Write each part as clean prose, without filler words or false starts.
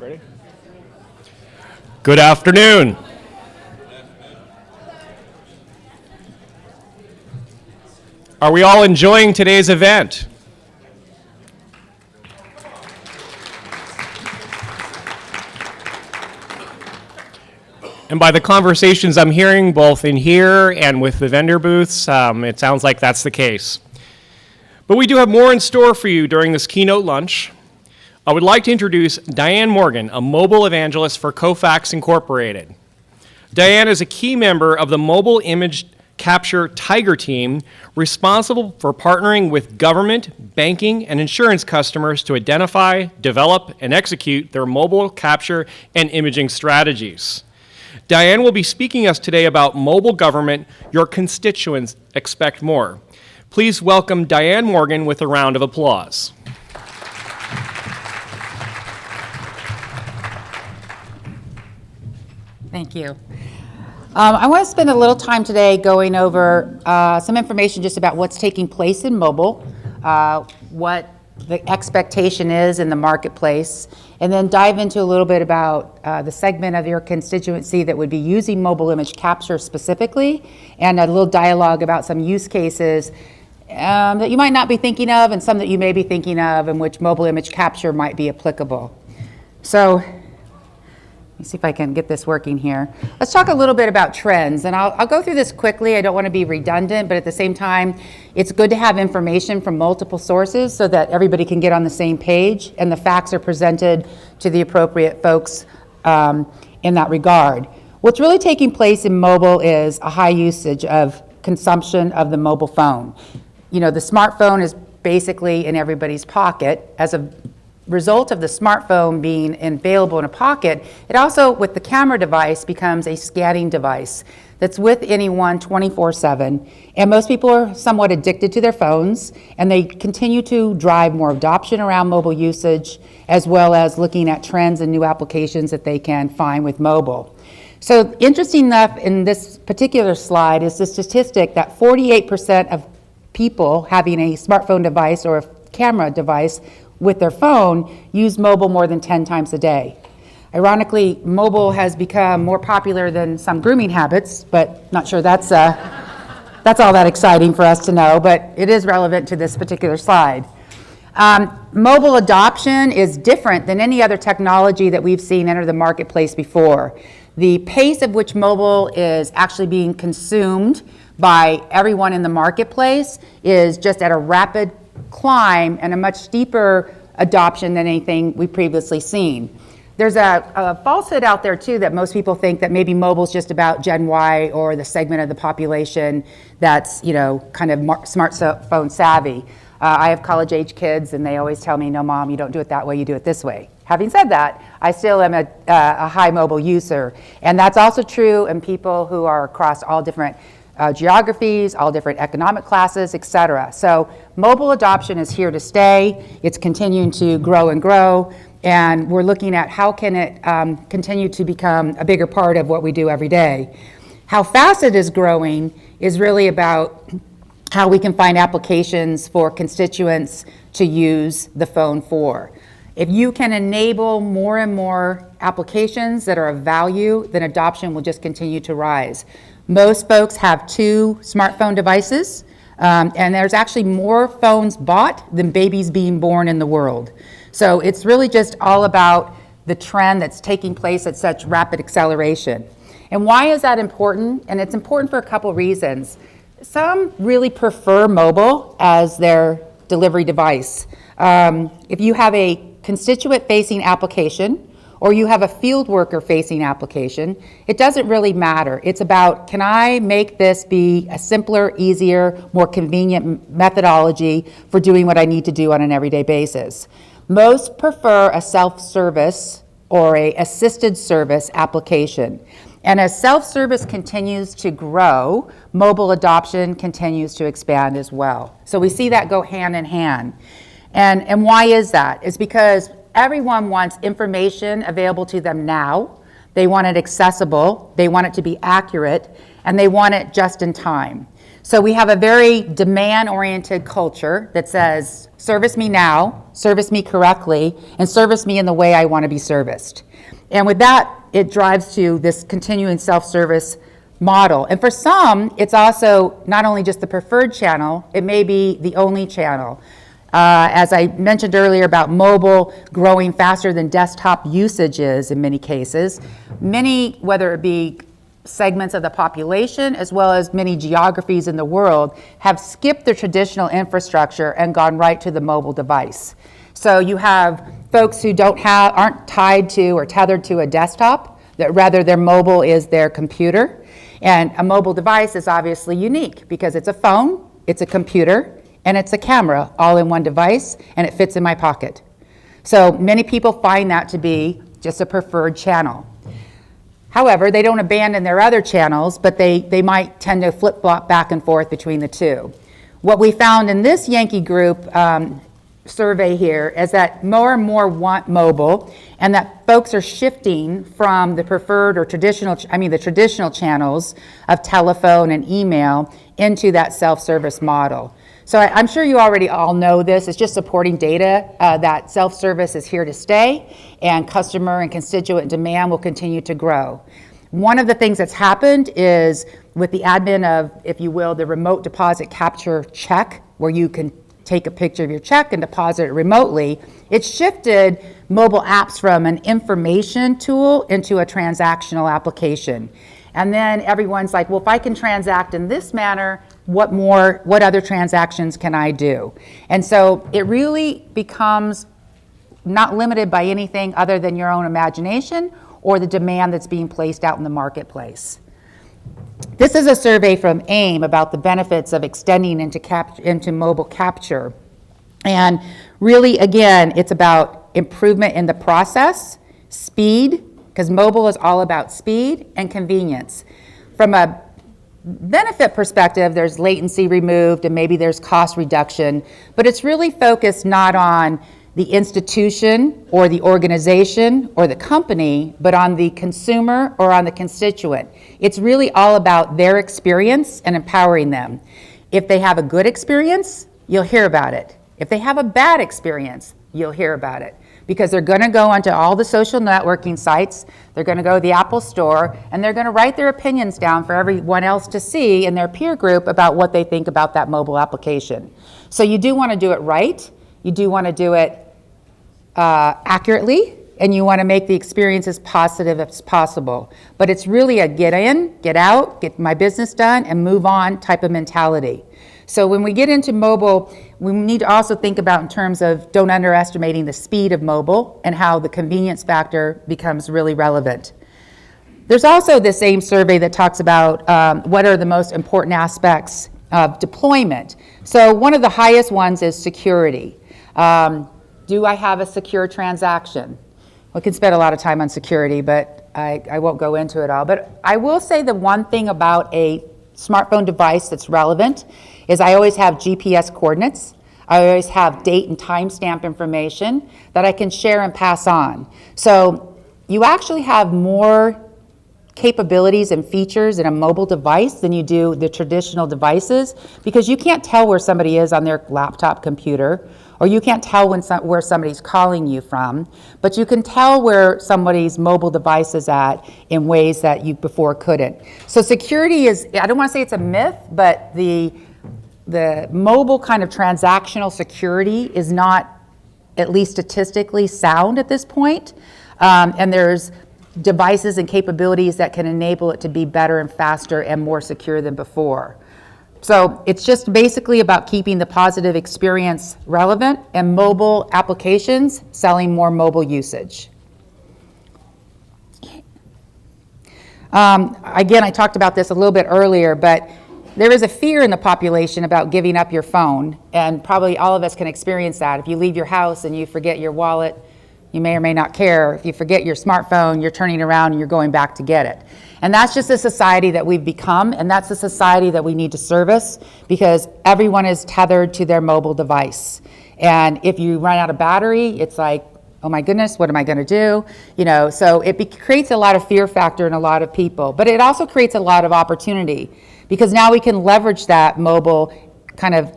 Ready? Good afternoon. Are we all enjoying today's event? And by the conversations I'm hearing, both in here and with the vendor booths, it sounds like that's the case. But we do have more in store for you during this keynote lunch. I would like to introduce Diane Morgan, a mobile evangelist for Kofax Incorporated. Diane is a key member of the Mobile Image Capture Tiger team, responsible for partnering with government, banking, and insurance customers to identify, develop, and execute their mobile capture and imaging strategies. Diane will be speaking to us today about mobile government. Your constituents expect more. Please welcome Diane Morgan with a round of applause. Thank you. I want to spend a little time today going over some information just about what's taking place in mobile, what the expectation is in the marketplace, and then dive into a little bit about the segment of your constituency that would be using mobile image capture specifically, and a little dialogue about some use cases that you might not be thinking of and some that you may be thinking of in which mobile image capture might be applicable. So, let me see if I can get this working here. Let's talk a little bit about trends, and I'll go through this quickly. I don't want to be redundant, but at the same time, it's good to have information from multiple sources so that everybody can get on the same page and the facts are presented to the appropriate folks in that regard. What's really taking place in mobile is a high usage of consumption of the mobile phone. You know, the smartphone is basically in everybody's pocket. As a result of the smartphone being available in a pocket, it also, with the camera device, becomes a scanning device that's with anyone 24/7. And most people are somewhat addicted to their phones, and they continue to drive more adoption around mobile usage, as well as looking at trends and new applications that they can find with mobile. So interesting enough, in this particular slide is the statistic that 48% of people having a smartphone device or a camera device with their phone use mobile more than 10 times a day. Ironically, mobile has become more popular than some grooming habits, but not sure that's all that exciting for us to know, but it is relevant to this particular slide. Mobile adoption is different than any other technology that we've seen enter the marketplace before. The pace of which mobile is actually being consumed by everyone in the marketplace is just at a rapid climb and a much steeper adoption than anything we've previously seen. There's a falsehood out there too that most people think that maybe mobile's just about Gen Y or the segment of the population that's, you know, kind of smartphone savvy. I have college-age kids and they always tell me, no mom, you don't do it that way, you do it this way. Having said that, I still am a high mobile user, and that's also true in people who are across all different geographies, all different economic classes, etc. So mobile adoption is here to stay. It's continuing to grow and grow, and we're looking at how can it continue to become a bigger part of what we do every day. How fast it is growing is really about how we can find applications for constituents to use the phone for. If you can enable more and more applications that are of value, then adoption will just continue to rise. Most folks have 2 smartphone devices, and there's actually more phones bought than babies being born in the world. So it's really just all about the trend that's taking place at such rapid acceleration. And why is that important? And it's important for a couple reasons. Some really prefer mobile as their delivery device. If you have a constituent-facing application, or you have a field worker facing application, it doesn't really matter. It's about, can I make this be a simpler, easier, more convenient methodology for doing what I need to do on an everyday basis? Most prefer a self-service or a assisted service application. And as self-service continues to grow, mobile adoption continues to expand as well. So we see that go hand in hand. And why is that? It's because everyone wants information available to them now. They want it accessible, they want it to be accurate, and they want it just in time. So we have a very demand-oriented culture that says, service me now, service me correctly, and service me in the way I want to be serviced. And with that, it drives to this continuing self-service model. And for some, it's also not only just the preferred channel, it may be the only channel. As I mentioned earlier about mobile growing faster than desktop usages in many cases, many, whether it be segments of the population as well as many geographies in the world, have skipped the traditional infrastructure and gone right to the mobile device. So you have folks who aren't tied to or tethered to a desktop, that rather their mobile is their computer. And a mobile device is obviously unique because it's a phone, it's a computer, and it's a camera all in one device, and it fits in my pocket. So many people find that to be just a preferred channel. However, they don't abandon their other channels, but they might tend to flip-flop back and forth between the two. What we found in this Yankee Group survey here is that more and more want mobile, and that folks are shifting from the preferred or the traditional channels of telephone and email into that self-service model. So I'm sure you already all know this. It's just supporting data that self-service is here to stay, and customer and constituent demand will continue to grow. One of the things that's happened is with the advent of, if you will, the remote deposit capture check, where you can take a picture of your check and deposit it remotely, it shifted mobile apps from an information tool into a transactional application. And then everyone's like, well, if I can transact in this manner, what other transactions can I do? And so it really becomes not limited by anything other than your own imagination or the demand that's being placed out in the marketplace. This is a survey from AIM about the benefits of extending into mobile capture. And really, again, it's about improvement in the process, speed, because mobile is all about speed and convenience. From a benefit perspective, there's latency removed and maybe there's cost reduction, but it's really focused not on the institution or the organization or the company, but on the consumer or on the constituent. It's really all about their experience and empowering them. If they have a good experience, you'll hear about it. If they have a bad experience, you'll hear about it. Because they're going to go onto all the social networking sites, they're going to go to the Apple Store, and they're going to write their opinions down for everyone else to see in their peer group about what they think about that mobile application. So you do want to do it right, you do want to do it accurately, and you want to make the experience as positive as possible. But it's really a get in, get out, get my business done, and move on type of mentality. So when we get into mobile, we need to also think about in terms of don't underestimating the speed of mobile and how the convenience factor becomes really relevant. There's also this same survey that talks about what are the most important aspects of deployment. So one of the highest ones is security. Do I have a secure transaction? We can spend a lot of time on security, but I won't go into it all. But I will say the one thing about a smartphone device that's relevant is I always have GPS coordinates. I always have date and timestamp information that I can share and pass on. So you actually have more capabilities and features in a mobile device than you do the traditional devices, because you can't tell where somebody is on their laptop computer, or you can't tell where somebody's calling you from, but you can tell where somebody's mobile device is at in ways that you before couldn't. So security is, I don't want to say it's a myth, but the mobile kind of transactional security is not, at least statistically, sound at this point. And there's devices and capabilities that can enable it to be better and faster and more secure than before. So it's just basically about keeping the positive experience relevant and mobile applications selling more mobile usage. Again, I talked about this a little bit earlier, but there is a fear in the population about giving up your phone, and probably all of us can experience that. If you leave your house and you forget your wallet, you may or may not care. If you forget your smartphone, you're turning around and you're going back to get it. And that's just the society that we've become, and that's the society that we need to service, because everyone is tethered to their mobile device. And if you run out of battery, it's like, oh my goodness, what am I going to do? You know, so it creates a lot of fear factor in a lot of people, but it also creates a lot of opportunity, because now we can leverage that mobile kind of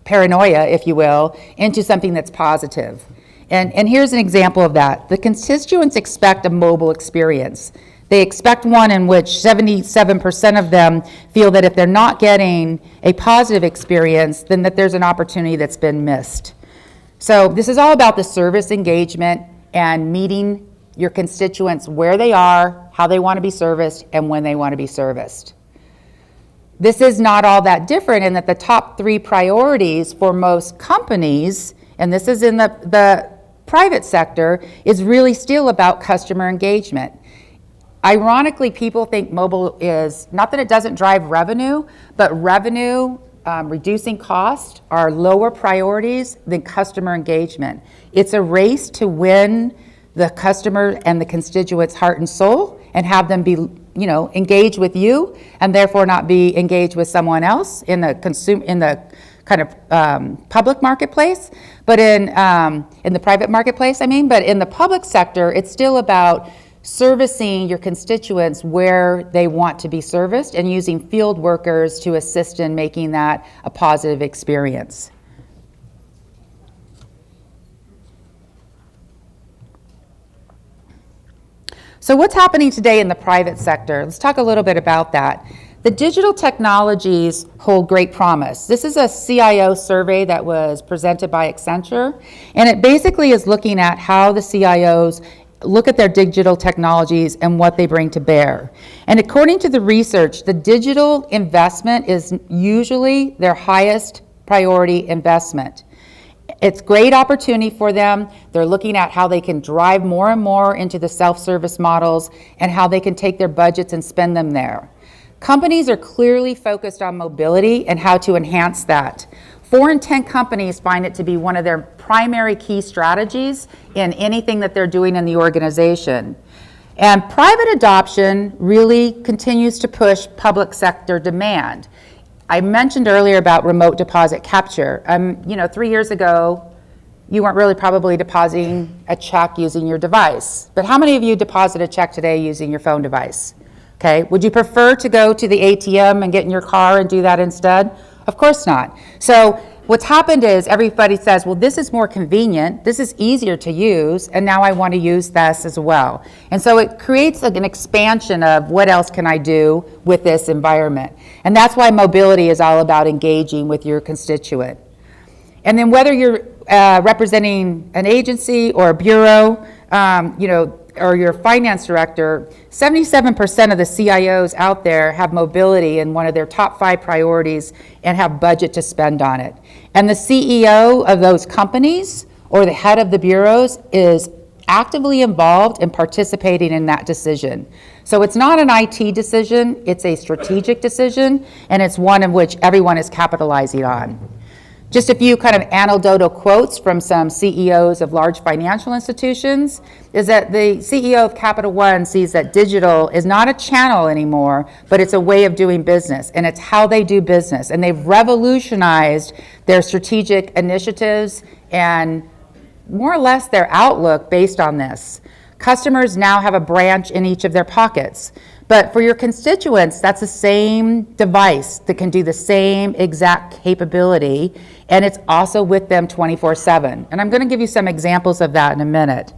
paranoia, if you will, into something that's positive. And here's an example of that. The constituents expect a mobile experience. They expect one in which 77% of them feel that if they're not getting a positive experience, then that there's an opportunity that's been missed. So this is all about the service engagement and meeting your constituents where they are, how they want to be serviced, and when they want to be serviced. This is not all that different in that the top 3 priorities for most companies, and this is in the private sector, is really still about customer engagement. Ironically, people think mobile is, not that it doesn't drive revenue, but revenue, reducing cost are lower priorities than customer engagement. It's a race to win the customer and the constituents' heart and soul and have them be, engaged with you and therefore not be engaged with someone else in the kind of public marketplace, but in the private marketplace, but in the public sector, it's still about servicing your constituents where they want to be serviced and using field workers to assist in making that a positive experience. So what's happening today in the private sector? Let's talk a little bit about that. The digital technologies hold great promise. This is a CIO survey that was presented by Accenture, and it basically is looking at how the CIOs look at their digital technologies and what they bring to bear. And according to the research, the digital investment is usually their highest priority investment. It's great opportunity for them. They're looking at how they can drive more and more into the self-service models and how they can take their budgets and spend them there. Companies are clearly focused on mobility and how to enhance that. 4 in 10 companies find it to be one of their primary key strategies in anything that they're doing in the organization. And private adoption really continues to push public sector demand. I mentioned earlier about remote deposit capture. 3 years ago, you weren't really probably depositing a check using your device. But how many of you deposit a check today using your phone device? Okay, would you prefer to go to the ATM and get in your car and do that instead? Of course not. So what's happened is everybody says, well, this is more convenient, this is easier to use, and now I want to use this as well. And so it creates an expansion of what else can I do with this environment. And that's why mobility is all about engaging with your constituent. And then whether you're representing an agency or a bureau, or your finance director, 77% of the CIOs out there have mobility in one of their top 5 priorities and have budget to spend on it. And the CEO of those companies or the head of the bureaus is actively involved in participating in that decision. So it's not an IT decision, it's a strategic decision, and it's one in which everyone is capitalizing on. Just a few kind of anecdotal quotes from some CEOs of large financial institutions is that the CEO of Capital One sees that digital is not a channel anymore, but it's a way of doing business, and it's how they do business. And they've revolutionized their strategic initiatives and more or less their outlook based on this. Customers now have a branch in each of their pockets. But for your constituents, that's the same device that can do the same exact capability, and it's also with them 24/7. And I'm going to give you some examples of that in a minute.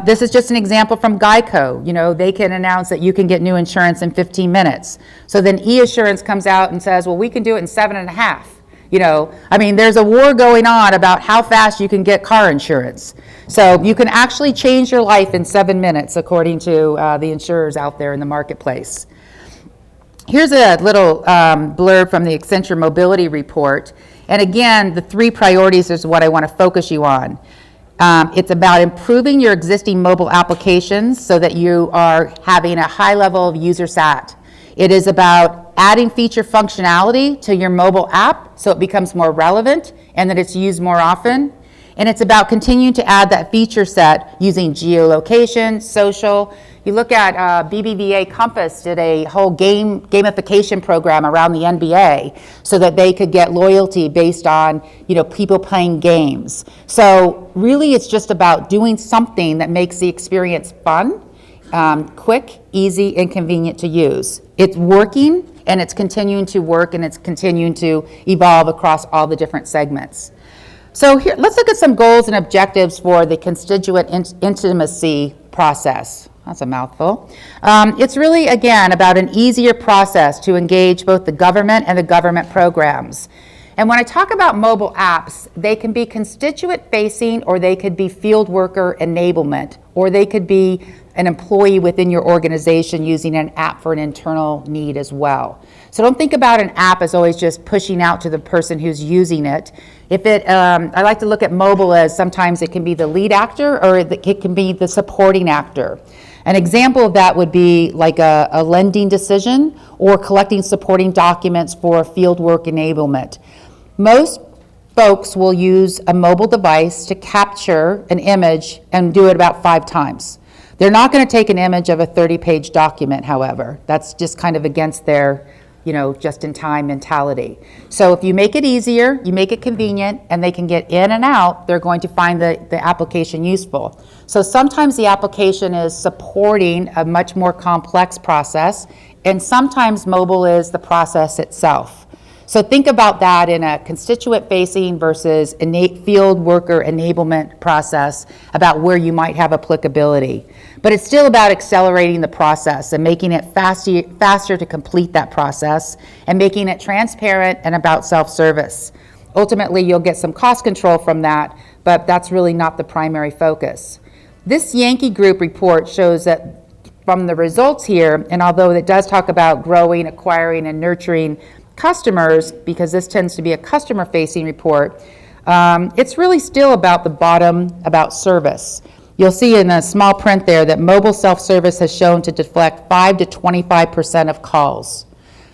This is just an example from Geico. They can announce that you can get new insurance in 15 minutes. So then eAssurance comes out and says, well, we can do it in 7.5. There's a war going on about how fast you can get car insurance. So you can actually change your life in 7 minutes, according to the insurers out there in the marketplace. Here's a little blurb from the Accenture Mobility Report. And again, the 3 priorities is what I want to focus you on. It's about improving your existing mobile applications so that you are having a high level of user sat. It is about adding feature functionality to your mobile app so it becomes more relevant and that it's used more often. And it's about continuing to add that feature set using geolocation, social. You look at BBVA Compass did a whole gamification program around the NBA so that they could get loyalty based on people playing games. So really it's just about doing something that makes the experience fun, quick, easy, and convenient to use. It's working, and it's continuing to work, and it's continuing to evolve across all the different segments. So here, let's look at some goals and objectives for the constituent intimacy process. That's a mouthful. It's really, again, about an easier process to engage both the government and the government programs. And when I talk about mobile apps, they can be constituent-facing, or they could be field worker enablement, or they could be an employee within your organization using an app for an internal need as well. So don't think about an app as always just pushing out to the person who's using it. I like to look at mobile as sometimes it can be the lead actor, or it can be the supporting actor. An example of that would be like a lending decision or collecting supporting documents for field work enablement. Most folks will use a mobile device to capture an image and do it about 5 times. They're not going to take an image of a 30-page document, however. That's just kind of against their, just-in-time mentality. So if you make it easier, you make it convenient, and they can get in and out, they're going to find the application useful. So sometimes the application is supporting a much more complex process, and sometimes mobile is the process itself. So think about that in a constituent-facing versus field worker enablement process about where you might have applicability. But it's still about accelerating the process and making it faster to complete that process, and making it transparent and about self-service. Ultimately, you'll get some cost control from that, but that's really not the primary focus. This Yankee Group report shows that from the results here, and although it does talk about growing, acquiring, and nurturing customers, because this tends to be a customer-facing report, it's really still about the bottom, about service. You'll see in the small print there that mobile self-service has shown to deflect 5 to 25% of calls.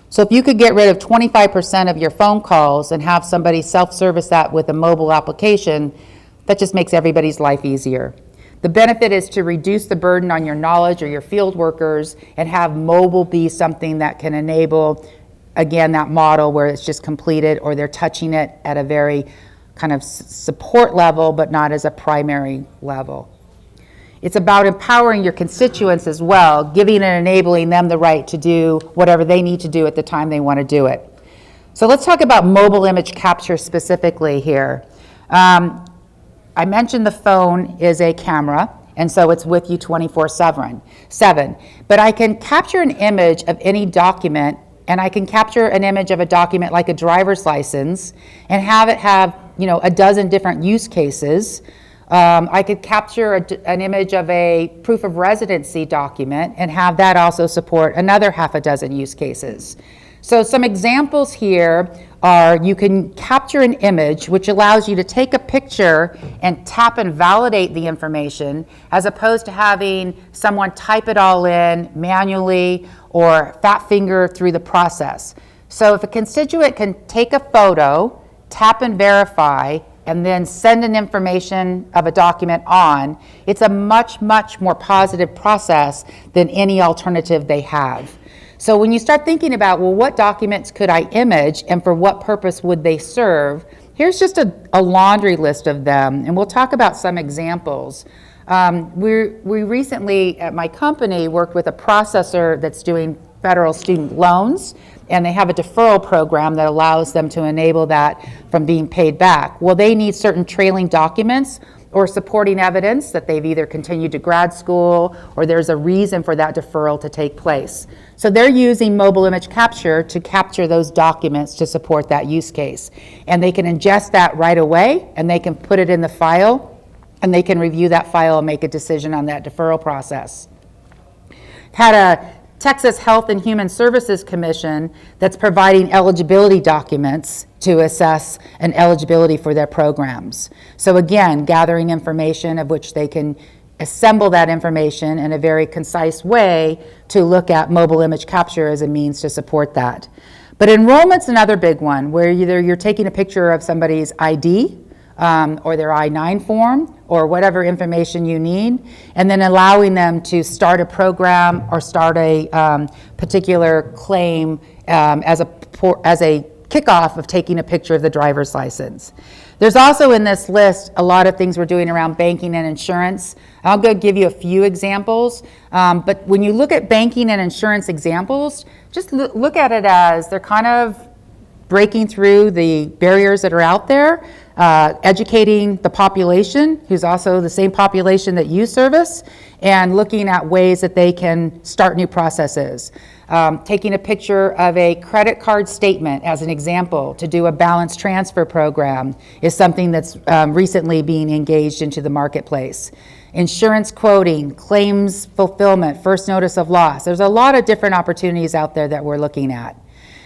So if you could get rid of 25% of your phone calls and have somebody self-service that with a mobile application, that just makes everybody's life easier. The benefit is to reduce the burden on your knowledge or your field workers, and have mobile be something that can enable, again, that model where it's just completed, or they're touching it at a very kind of support level, but not as a primary level. It's about empowering your constituents as well, giving and enabling them the right to do whatever they need to do at the time they want to do it. So let's talk about mobile image capture specifically here. I mentioned the phone is a camera, and so it's with you 24/7. But I can capture an image of any document, and I can capture an image of a document like a driver's license and have it have, a dozen different use cases. I could capture an image of a proof of residency document and have that also support another half a dozen use cases. So some examples here are, you can capture an image, which allows you to take a picture and tap and validate the information, as opposed to having someone type it all in manually or fat finger through the process. So if a constituent can take a photo, tap and verify, and then send an information of a document on, it's a much, much more positive process than any alternative they have. So when you start thinking about, well, what documents could I image and for what purpose would they serve, here's just a laundry list of them, and we'll talk about some examples. We recently, at my company, worked with a processor that's doing federal student loans, and they have a deferral program that allows them to enable that from being paid back. Well, they need certain trailing documents or supporting evidence that they've either continued to grad school or there's a reason for that deferral to take place. So they're using mobile image capture to capture those documents to support that use case. And they can ingest that right away, and they can put it in the file, and they can review that file and make a decision on that deferral process. Had a Texas Health and Human Services Commission that's providing eligibility documents to assess an eligibility for their programs. So again, gathering information of which they can assemble that information in a very concise way to look at mobile image capture as a means to support that. But enrollment's another big one, where either you're taking a picture of somebody's ID or their I-9 form or whatever information you need, and then allowing them to start a program or start a particular claim as a kickoff of taking a picture of the driver's license. There's also in this list a lot of things we're doing around banking and insurance. I'll go give you a few examples, but when you look at banking and insurance examples, just look at it as they're kind of breaking through the barriers that are out there, educating the population, who's also the same population that you service, and looking at ways that they can start new processes. Taking a picture of a credit card statement as an example to do a balance transfer program is something that's recently being engaged into the marketplace. Insurance quoting, claims fulfillment, first notice of loss. There's a lot of different opportunities out there that we're looking at.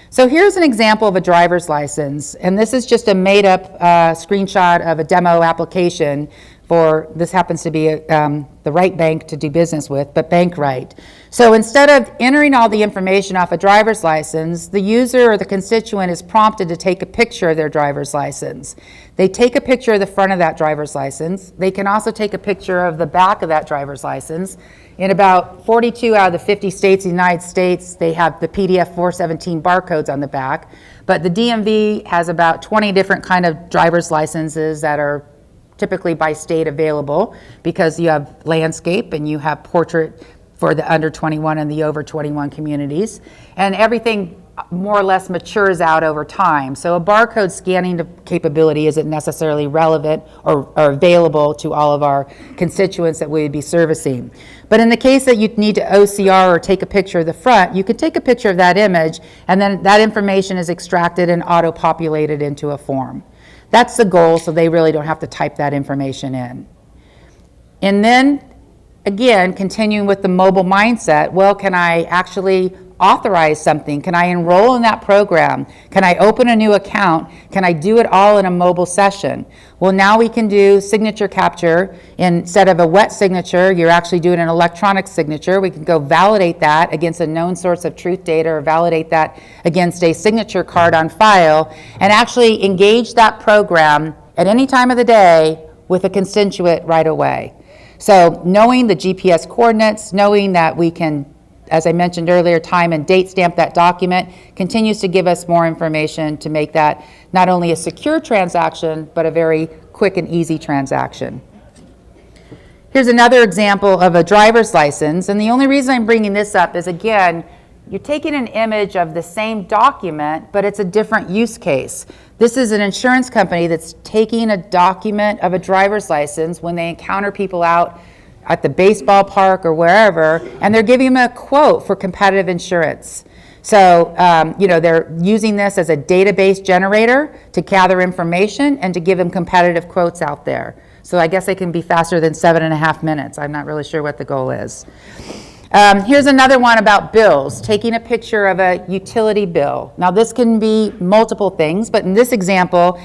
So here's an example of a driver's license, and this is just a made-up screenshot of a demo application for, this happens to be the right bank to do business with, but Bankrite. So instead of entering all the information off a driver's license, the user or the constituent is prompted to take a picture of their driver's license. They take a picture of the front of that driver's license. They can also take a picture of the back of that driver's license. In about 42 out of the 50 states in the United States, they have the PDF 417 barcodes on the back, but the DMV has about 20 different kind of driver's licenses that are typically by state available, because you have landscape and you have portrait for the under 21 and the over 21 communities, and everything more or less matures out over time. So a barcode scanning capability isn't necessarily relevant or available to all of our constituents that we would be servicing. But in the case that you need to OCR or take a picture of the front, you could take a picture of that image, and then that information is extracted and auto-populated into a form. That's the goal, so they really don't have to type that information in. And then, again, continuing with the mobile mindset, well, can I actually authorize something? Can I enroll in that program? Can I open a new account? Can I do it all in a mobile session? Well, now we can do signature capture. Instead of a wet signature, you're actually doing an electronic signature. We can go validate that against a known source of truth data, or validate that against a signature card on file, and actually engage that program at any time of the day with a constituent right away. So knowing the GPS coordinates, knowing that we can, as I mentioned earlier, time and date stamp that document, continues to give us more information to make that not only a secure transaction, but a very quick and easy transaction. Here's another example of a driver's license, and the only reason I'm bringing this up is, again, you're taking an image of the same document, but it's a different use case. This is an insurance company that's taking a document of a driver's license when they encounter people out at the baseball park or wherever, and they're giving them a quote for competitive insurance. So, they're using this as a database generator to gather information and to give them competitive quotes out there. So I guess they can be faster than 7.5 minutes. I'm not really sure what the goal is. Here's another one about bills, taking a picture of a utility bill. Now this can be multiple things, but in this example,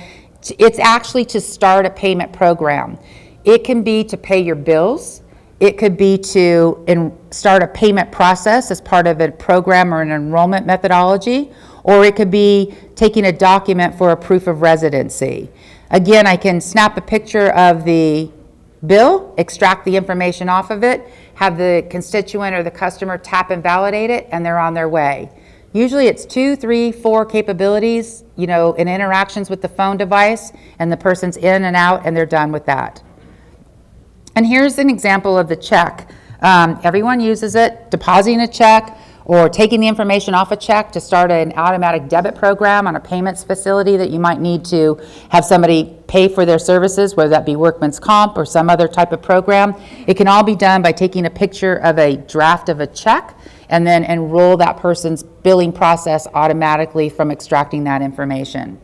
it's actually to start a payment program. It can be to pay your bills. It could be to start a payment process as part of a program or an enrollment methodology, or it could be taking a document for a proof of residency. Again, I can snap a picture of the bill, extract the information off of it, have the constituent or the customer tap and validate it, and they're on their way. Usually it's 2, 3, 4 capabilities, in interactions with the phone device, and the person's in and out, and they're done with that. And here's an example of the check. Everyone uses it, depositing a check or taking the information off a check to start an automatic debit program on a payments facility that you might need to have somebody pay for their services, whether that be workman's comp or some other type of program. It can all be done by taking a picture of a draft of a check and then enroll that person's billing process automatically from extracting that information.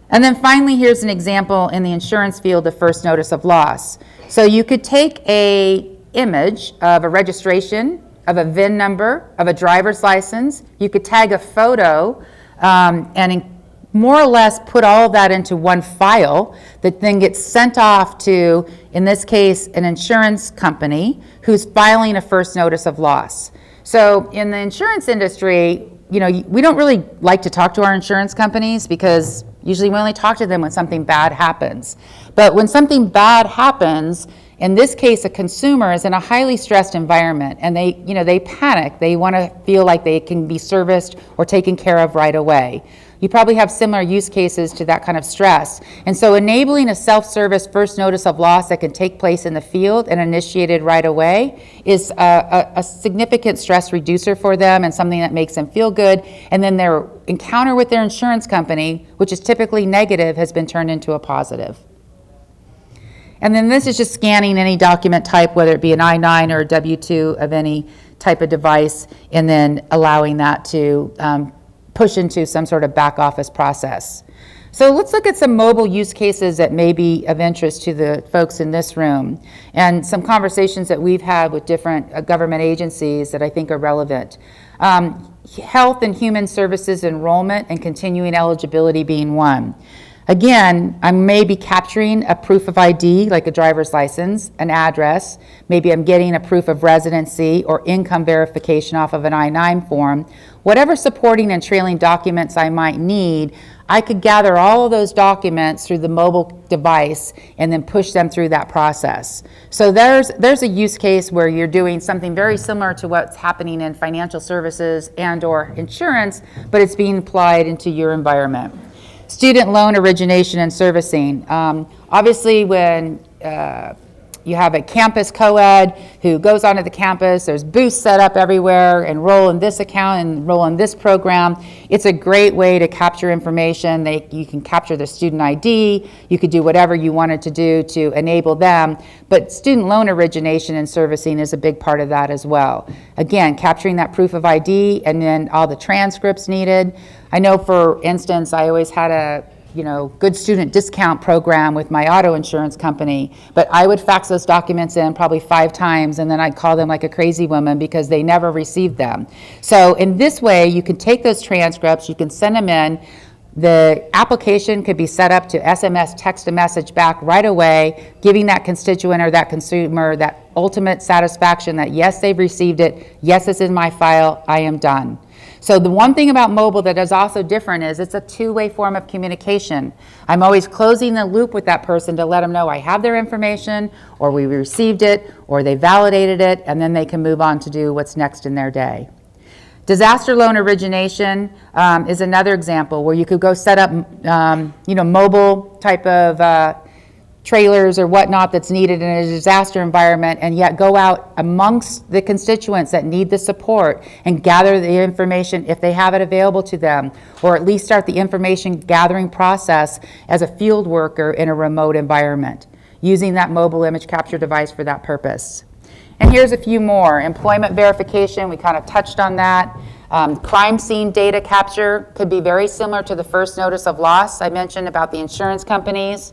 And then finally, here's an example in the insurance field of first notice of loss. So you could take an image of a registration, of a VIN number, of a driver's license. You could tag a photo and more or less put all of that into one file that then gets sent off to, in this case, an insurance company who's filing a first notice of loss. So in the insurance industry, we don't really like to talk to our insurance companies because usually we only talk to them when something bad happens. But when something bad happens, in this case, a consumer is in a highly stressed environment and they panic. They want to feel like they can be serviced or taken care of right away. You probably have similar use cases to that kind of stress. And so enabling a self-service first notice of loss that can take place in the field and initiated right away is a significant stress reducer for them and something that makes them feel good. And then their encounter with their insurance company, which is typically negative, has been turned into a positive. And then this is just scanning any document type, whether it be an I-9 or a W-2 of any type of device, and then allowing that to push into some sort of back office process. So let's look at some mobile use cases that may be of interest to the folks in this room, and some conversations that we've had with different government agencies that I think are relevant. Health and Human Services enrollment and continuing eligibility being one. Again, I may be capturing a proof of ID, like a driver's license, an address. Maybe I'm getting a proof of residency or income verification off of an I-9 form. Whatever supporting and trailing documents I might need, I could gather all of those documents through the mobile device and then push them through that process. So there's a use case where you're doing something very similar to what's happening in financial services and or insurance, but it's being applied into your environment. Student loan origination and servicing. Obviously, when you have a campus co-ed who goes onto the campus, there's booths set up everywhere, enroll in this account and enroll in this program. It's a great way to capture information. You can capture their student ID. You could do whatever you wanted to do to enable them. But student loan origination and servicing is a big part of that as well. Again, capturing that proof of ID and then all the transcripts needed. I know, for instance, I always had a good student discount program with my auto insurance company, but I would fax those documents in probably 5 times, and then I'd call them like a crazy woman because they never received them. So in this way, you can take those transcripts, you can send them in. The application could be set up to SMS, text a message back right away, giving that constituent or that consumer that ultimate satisfaction that yes, they've received it, yes, it's in my file, I am done. So the one thing about mobile that is also different is it's a two-way form of communication. I'm always closing the loop with that person to let them know I have their information, or we received it, or they validated it, and then they can move on to do what's next in their day. Disaster loan origination is another example where you could go set up mobile type of trailers or whatnot that's needed in a disaster environment, and yet go out amongst the constituents that need the support and gather the information if they have it available to them, or at least start the information gathering process as a field worker in a remote environment, using that mobile image capture device for that purpose. And here's a few more. Employment verification, we kind of touched on that. Crime scene data capture could be very similar to the first notice of loss I mentioned about the insurance companies.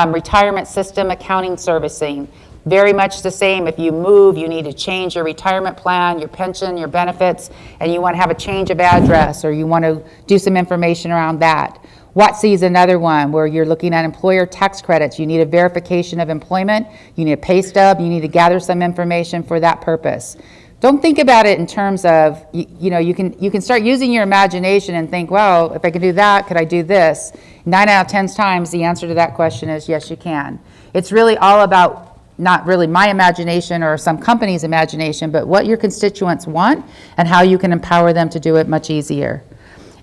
Retirement system accounting servicing, very much the same. If you move, you need to change your retirement plan, your pension, your benefits, and you want to have a change of address, or you want to do some information around that. WOTC is another one where you're looking at employer tax credits. You need a verification of employment, you need a pay stub, you need to gather some information for that purpose. Don't think about it in terms of, you can start using your imagination and think, well, if I could do that, could I do this? 9 out of 10 times the answer to that question is yes, you can. It's really all about not really my imagination or some company's imagination, but what your constituents want and how you can empower them to do it much easier.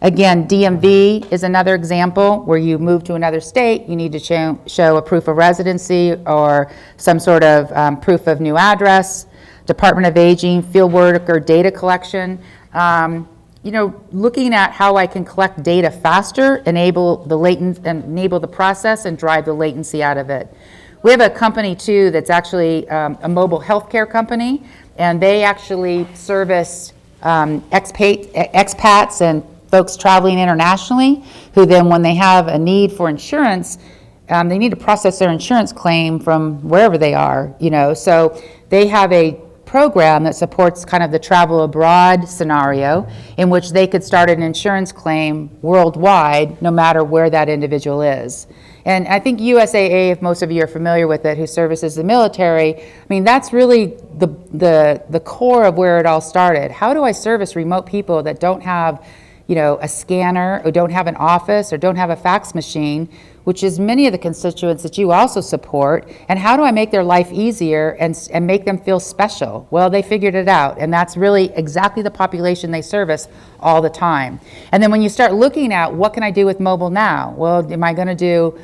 Again, DMV is another example where you move to another state, you need to show a proof of residency or some sort of proof of new address. Department of Aging, field worker data collection, looking at how I can collect data faster, enable the process and drive the latency out of it. We have a company too that's actually a mobile healthcare company, and they actually service expats and folks traveling internationally who then, when they have a need for insurance, they need to process their insurance claim from wherever they are, so they have a program that supports kind of the travel abroad scenario in which they could start an insurance claim worldwide no matter where that individual is. And I think USAA, if most of you are familiar with it, who services the military, that's really the core of where it all started. How do I service remote people that don't have a scanner, or don't have an office, or don't have a fax machine, which is many of the constituents that you also support. And how do I make their life easier and make them feel special? Well, they figured it out, and that's really exactly the population they service all the time. And then when you start looking at what can I do with mobile now? Well, am I going to do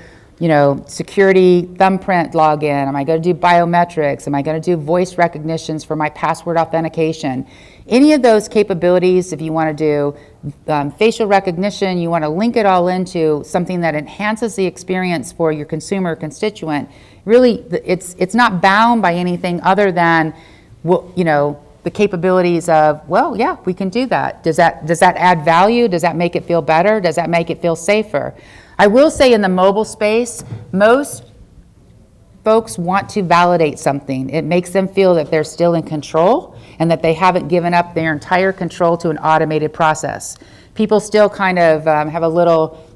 security thumbprint login? Am I going to do biometrics? Am I going to do voice recognitions for my password authentication? Any of those capabilities, if you want to do facial recognition, you want to link it all into something that enhances the experience for your consumer constituent. Really, it's not bound by anything other than, the capabilities of, well, yeah, we can do that. Does that add value? Does that make it feel better? Does that make it feel safer? I will say in the mobile space, most folks want to validate something. It makes them feel that they're still in control and that they haven't given up their entire control to an automated process. People still kind of have a little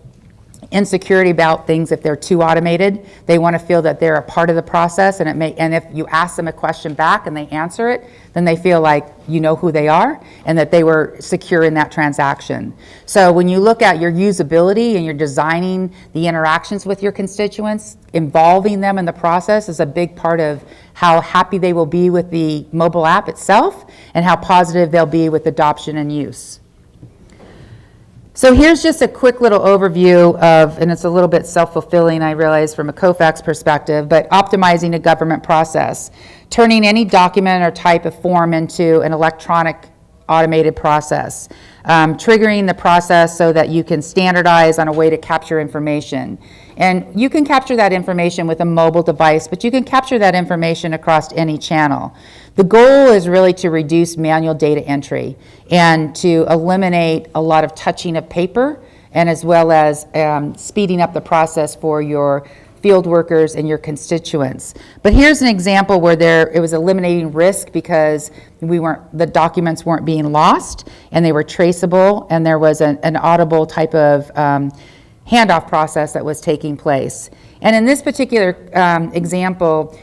insecurity about things if they're too automated. They want to feel that they're a part of the process, and if you ask them a question back and they answer it, then they feel like you know who they are and that they were secure in that transaction. So when you look at your usability and you're designing the interactions with your constituents, involving them in the process is a big part of how happy they will be with the mobile app itself and how positive they'll be with adoption and use. So here's just a quick little overview of, and it's a little bit self-fulfilling, I realize, from a Kofax perspective, but optimizing a government process, turning any document or type of form into an electronic automated process, triggering the process so that you can standardize on a way to capture information. And you can capture that information with a mobile device, but you can capture that information across any channel. The goal is really to reduce manual data entry and to eliminate a lot of touching of paper, and as well as speeding up the process for your field workers and your constituents. But here's an example where it was eliminating risk because the documents weren't being lost and they were traceable, and there was an audible type of handoff process that was taking place. And in this particular example,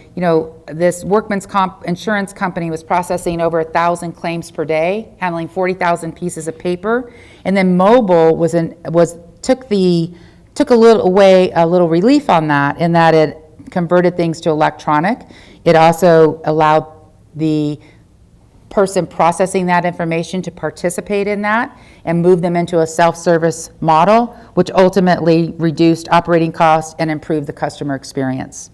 this workman's comp insurance company was processing over 1,000 claims per day, handling 40,000 pieces of paper, and then mobile took a little relief on that, in that it converted things to electronic. It also allowed the person processing that information to participate in that and move them into a self-service model, which ultimately reduced operating costs and improved the customer experience.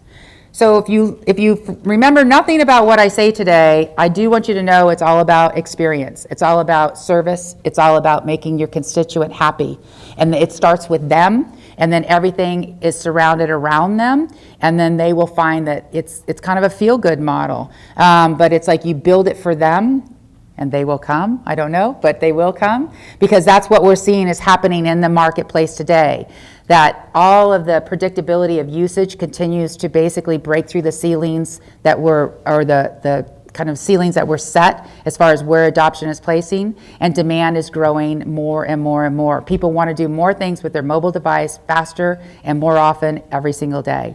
So if you remember nothing about what I say today, I do want you to know it's all about experience. It's all about service. It's all about making your constituent happy. And it starts with them, and then everything is surrounded around them, and then they will find that it's kind of a feel-good model. But it's like you build it for them, and they will come. I don't know, but they will come, because that's what we're seeing is happening in the marketplace today. That all of the predictability of usage continues to basically break through the ceilings that the kind of ceilings that were set as far as where adoption is placing, and demand is growing more and more and more. People want to do more things with their mobile device faster and more often every single day.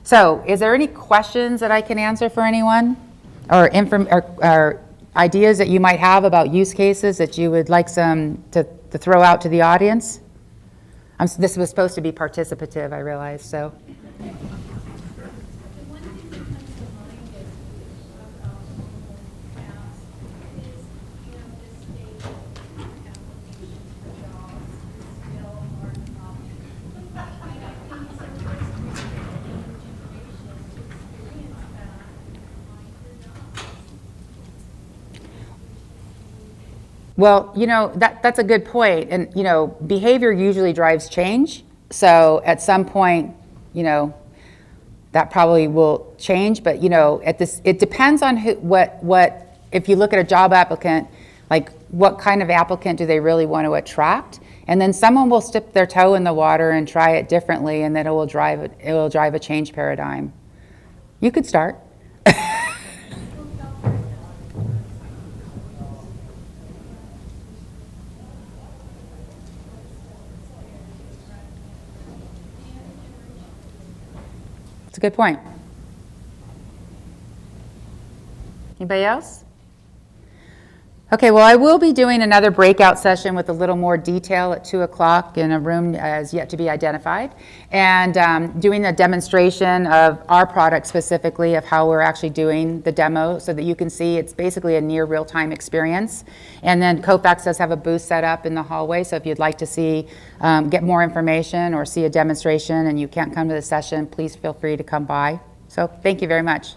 So is there any questions that I can answer for anyone, or ideas that you might have about use cases that you would like to throw out to the audience? This was supposed to be participative, I realize, so. Well, that's a good point. And, behavior usually drives change. So at some point, that probably will change. But, it depends on if you look at a job applicant, like what kind of applicant do they really want to attract? And then someone will dip their toe in the water and try it differently, and then it will drive a change paradigm. You could start. That's a good point. Anybody else? Okay, well, I will be doing another breakout session with a little more detail at 2 o'clock in a room as yet to be identified, and doing a demonstration of our product specifically, of how we're actually doing the demo, so that you can see it's basically a near real-time experience. And then Kofax does have a booth set up in the hallway, so if you'd like to see, get more information or see a demonstration and you can't come to the session, please feel free to come by. So thank you very much.